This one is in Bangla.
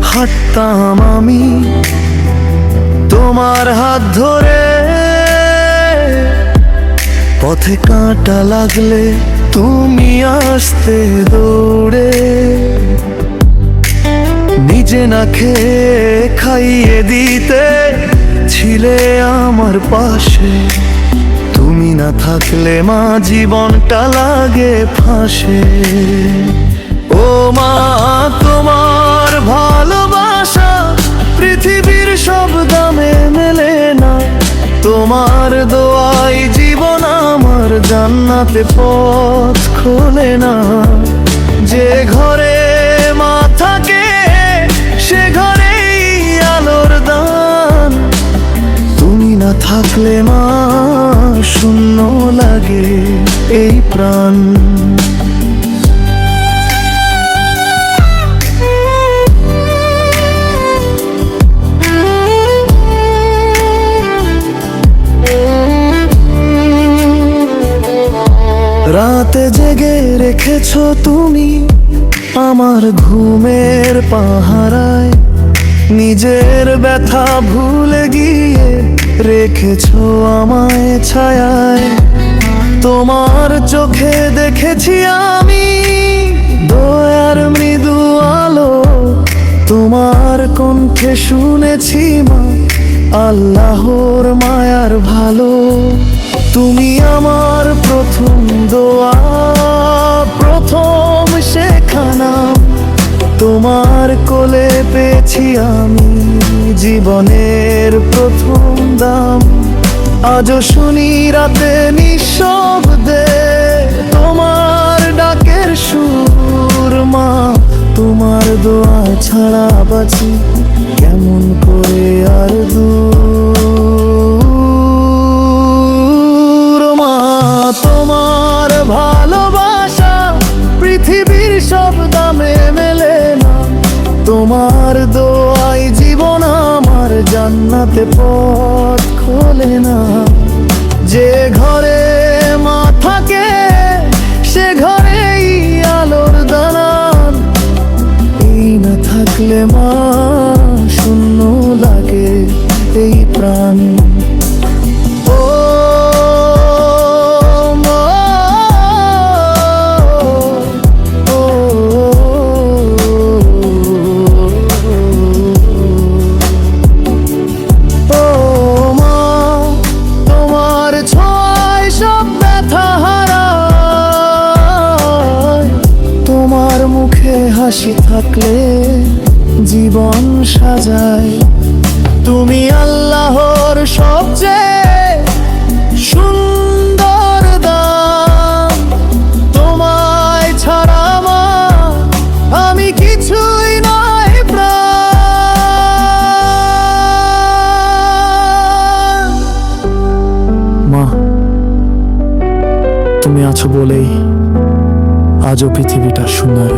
হাঁটতাম আমি তোমার হাত ধরে, পথে কাঁটা লাগলে তুমি আসতে দৌড়ে, নিজে না খেয়ে খাইয়ে দিতে ছিলে আমার পাশে। তুমি না থাকলে মা জীবনটা লাগে ফাঁসে। ও মা, তোমার ভালোবাসা পৃথিবীর সব দামে মেলে না। তোমার দোয়াই জীবন আমার, জান্নাতে পথ খোলে না। যে ঘরে মা থাকে সে ঘরেই আলোর দান। তুমি না থাকলে মা শূন্য লাগে এই প্রাণ। রাতে জেগে রেখেছো তুমি আমার ঘুমের পাহারায়, নিজের ব্যথা ভুলে গিয়ে রেখেছো আমায় ছায়ায়। তোমার চোখে দেখেছি আমি দয়ার মৃদু আলো, তোমার কণ্ঠে শুনেছি মা আল্লাহর মায়ার ভালো। তুমি আমার প্রথম দোয়া, প্রথম শেখানা, তোমার কোলে পেয়েছি আমি জীবনের প্রথম দাম। আজও শুনি রাতে নিঃশব্দে তোমার ডাকের সুর মা। তোমার দোয়া ছাড়া বাঁচি কেমন করে আর দূর মা। তোমার ভালোবাসা পৃথিবীর সব দামে মেলে না। তোমার দোয়াই জীবন আমার, জান্নাতে পথ খোলে না। যে ঘরে মা থাকে সে ঘরেই আলোর দালান। এই না থাকলে মা শূন্য লাগে এই প্রাণ। হাসি থাকলে জীবন সাজায়। তুমি আল্লাহর সবচেয়ে সুন্দর দান। তোমায় ছাড়া মা আমি কিছুই নয় প্রাণ। মা, তুমি আছো বলেই আজও পৃথিবীটা সুন্দর।